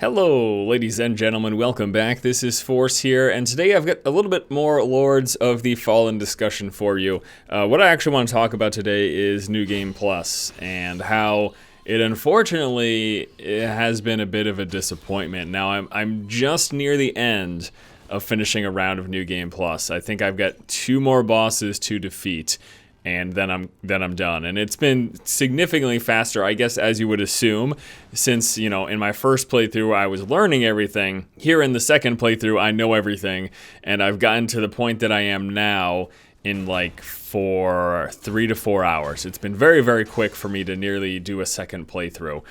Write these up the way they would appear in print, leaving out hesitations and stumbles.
Hello, ladies and gentlemen, welcome back. This is Force here, and today I've got a little bit more Lords of the Fallen discussion for you. What I actually want to talk about today is New Game Plus, and how it unfortunately has been a bit of a disappointment. Now, I'm just near the end of finishing a round of New Game Plus. I think I've got 2 more bosses to defeat, and then I'm done. And it's been significantly faster, I guess, as you would assume, since, you know, in my first playthrough I was learning everything. Here in the second playthrough I know everything, and I've gotten to the point that I am now in like 3 to 4 hours. It's been very, very quick for me to nearly do a second playthrough.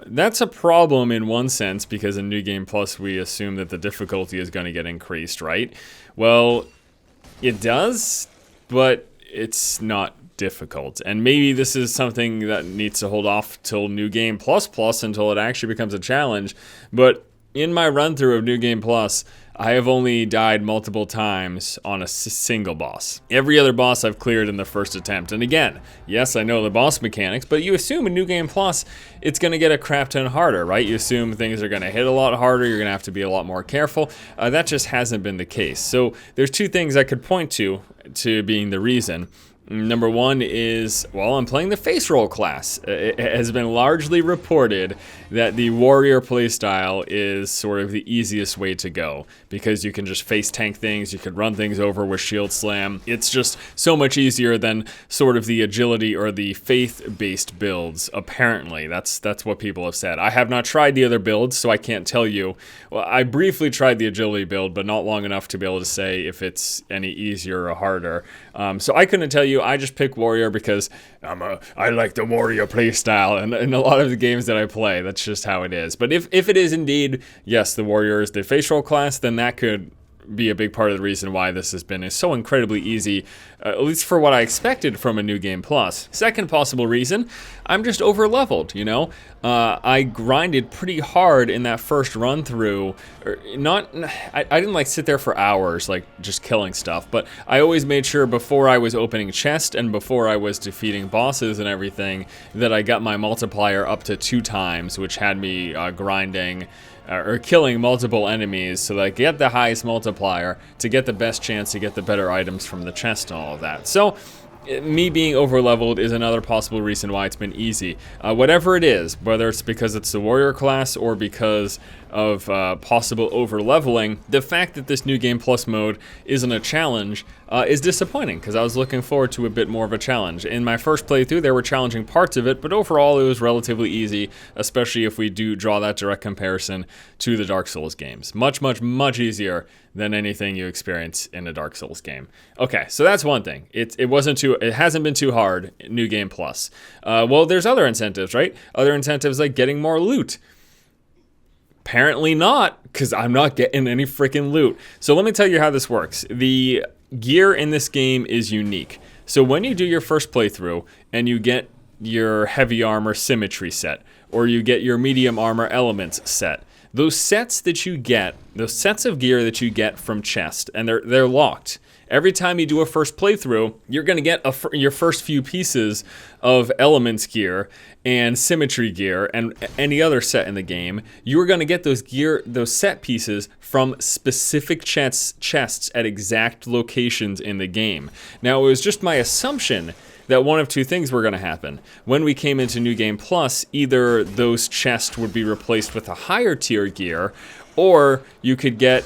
That's a problem in one sense, because in New Game Plus we assume that the difficulty is going to get increased, right? Well, it does, but it's not difficult, and maybe this is something that needs to hold off till New Game Plus until it actually becomes a challenge. But in my run through of New Game Plus, I have only died multiple times on a single boss. Every other boss I've cleared in the first attempt. And again, yes, I know the boss mechanics, but you assume in New Game Plus it's going to get a crap ton harder, right? You assume things are going to hit a lot harder, you're going to have to be a lot more careful. That just hasn't been the case. So there's 2 things I could point to being the reason. Number 1 is, well, I'm playing the face roll class. It has been largely reported that the warrior playstyle is sort of the easiest way to go, because you can just face tank things, you can run things over with shield slam. It's just so much easier than sort of the agility or the faith-based builds, apparently. That's what people have said. I have not tried the other builds, so I can't tell you. Well, I briefly tried the agility build, but not long enough to be able to say if it's any easier or harder. So I couldn't tell you. I just pick warrior because I like the warrior playstyle, and in a lot of the games that I play, that's just how it is. But if it is indeed, yes, the warrior is the face roll class, then that could be a big part of the reason why this has been so incredibly easy, at least for what I expected from a New Game Plus. Second possible reason, I'm just over leveled, you know? I grinded pretty hard in that first run through. I didn't like sit there for hours, like just killing stuff, but I always made sure before I was opening chest and before I was defeating bosses and everything that I got my multiplier up to 2 times, which had me grinding or killing multiple enemies so that I get the highest multiplier to get the best chance to get the better items from the chest and all of that. So me being over-leveled is another possible reason why it's been easy. Whatever it is, whether it's because it's the warrior class or because of possible over-leveling, the fact that this New Game Plus mode isn't a challenge is disappointing, because I was looking forward to a bit more of a challenge. In my first playthrough, there were challenging parts of it, but overall it was relatively easy, especially if we do draw that direct comparison to the Dark Souls games. Much, much, much easier than anything you experience in a Dark Souls game. Okay, so that's one thing. It hasn't been too hard, New Game Plus. Well, there's other incentives, right? Other incentives like getting more loot. Apparently not, because I'm not getting any freaking loot. So let me tell you how this works. The gear in this game is unique. So when you do your first playthrough and you get your heavy armor symmetry set, or you get your medium armor elements set, those sets that you get, those sets of gear that you get from chest, and they're locked. Every time you do a first playthrough, you're going to get your first few pieces of elements gear and symmetry gear and any other set in the game. You're going to get those set pieces from specific chests at exact locations in the game. Now, it was just my assumption that one of 2 things were going to happen. When we came into New Game Plus, either those chests would be replaced with a higher tier gear, or you could get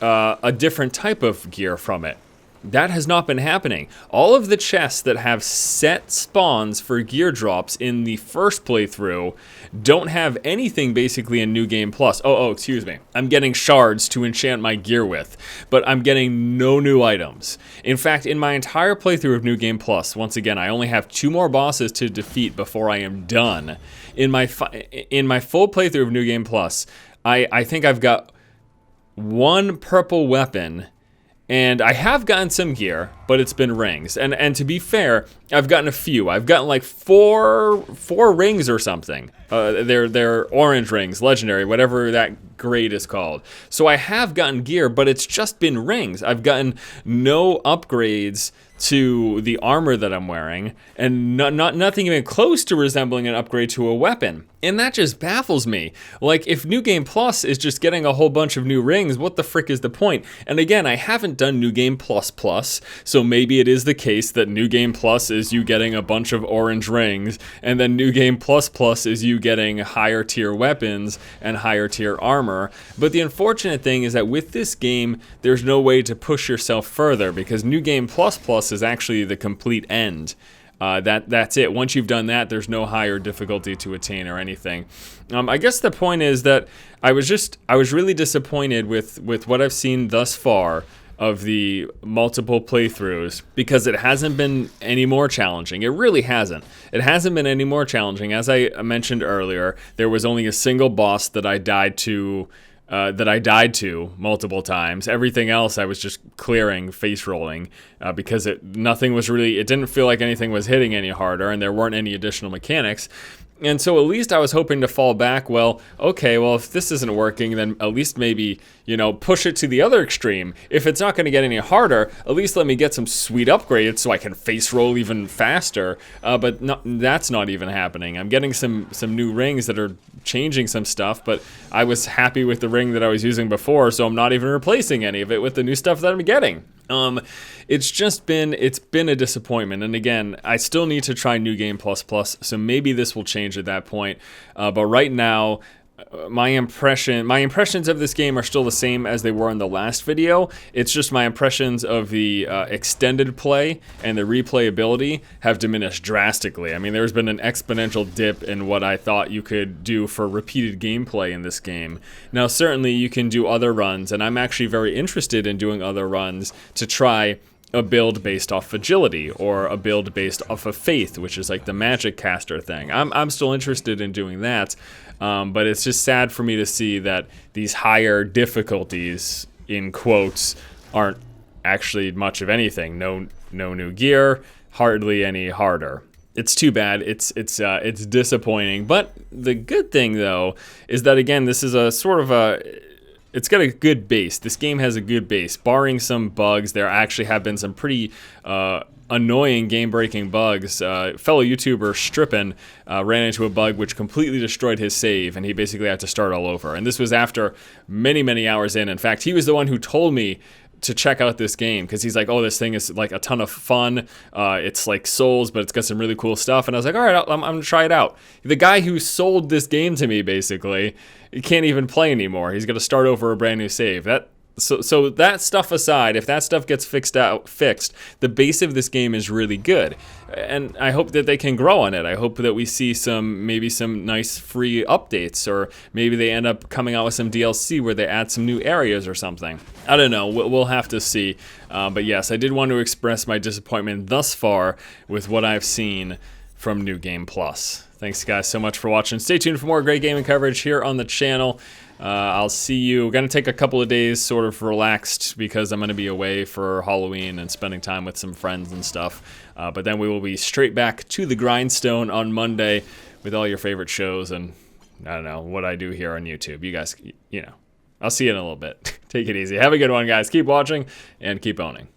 a different type of gear from it. That has not been happening. All of the chests that have set spawns for gear drops in the first playthrough don't have anything basically in New Game Plus. Excuse me. I'm getting shards to enchant my gear with, but I'm getting no new items. In fact, in my entire playthrough of New Game Plus, once again, I only have 2 more bosses to defeat before I am done. In my full playthrough of New Game Plus, I think I've got 1 purple weapon. And I have gotten some gear, but it's been rings. And to be fair, I've gotten a few. I've gotten like four rings or something. They're orange rings, legendary, whatever that grade is called. So I have gotten gear, but it's just been rings. I've gotten no upgrades to the armor that I'm wearing, and nothing even close to resembling an upgrade to a weapon. And that just baffles me. Like, if New Game Plus is just getting a whole bunch of new rings, what the frick is the point? And again, I haven't done New Game Plus Plus, so maybe it is the case that New Game Plus is you getting a bunch of orange rings, and then New Game Plus Plus is you getting higher tier weapons and higher tier armor. But the unfortunate thing is that with this game, there's no way to push yourself further, because New Game Plus Plus is actually the complete end. That's it. Once you've done that, there's no higher difficulty to attain or anything. I guess the point is that I was really disappointed with what I've seen thus far of the multiple playthroughs, because it hasn't been any more challenging. It really hasn't. It hasn't been any more challenging. As I mentioned earlier, there was only a single boss that I died to multiple times. Everything else I was just clearing, face rolling, because it didn't feel like anything was hitting any harder, and there weren't any additional mechanics. And so at least I was hoping to fall back, well, okay, well, if this isn't working, then at least maybe, push it to the other extreme. If it's not going to get any harder, at least let me get some sweet upgrades so I can face roll even faster. But that's not even happening. I'm getting some new rings that are changing some stuff, but I was happy with the ring that I was using before, so I'm not even replacing any of it with the new stuff that I'm getting. It's been a disappointment, and again, I still need to try New Game Plus Plus, so maybe this will change at that point. But right now, my impressions of this game are still the same as they were in the last video. It's just my impressions of the extended play and the replayability have diminished drastically. I mean, there's been an exponential dip in what I thought you could do for repeated gameplay in this game. Now, certainly you can do other runs, and I'm actually very interested in doing other runs to try a build based off agility, or a build based off of faith, which is like the magic caster thing. I'm still interested in doing that, but it's just sad for me to see that these higher difficulties, in quotes, aren't actually much of anything. No new gear, hardly any harder. It's too bad. It's disappointing. But the good thing, though, is that again, this is a sort of it's got a good base. This game has a good base. Barring some bugs, there actually have been some pretty annoying game-breaking bugs. Fellow YouTuber Strippin ran into a bug which completely destroyed his save, and he basically had to start all over. And this was after many, many hours in. In fact, he was the one who told me to check out this game, because he's like, oh, this thing is like a ton of fun. It's like Souls, but it's got some really cool stuff. And I was like, all right, I'm gonna try it out. The guy who sold this game to me, basically, he can't even play anymore. He's gonna start over a brand new save. So that stuff aside, if that stuff gets fixed, the base of this game is really good. And I hope that they can grow on it. I hope that we see maybe some nice free updates, or maybe they end up coming out with some DLC where they add some new areas or something. I don't know. We'll have to see. But yes, I did want to express my disappointment thus far with what I've seen from New Game Plus. Thanks, guys, so much for watching. Stay tuned for more great gaming coverage here on the channel. I'll see you. We're going to take a couple of days sort of relaxed, because I'm going to be away for Halloween and spending time with some friends and stuff. But then we will be straight back to the grindstone on Monday with all your favorite shows and, I don't know, what I do here on YouTube. You guys, I'll see you in a little bit. Take it easy. Have a good one, guys. Keep watching and keep owning.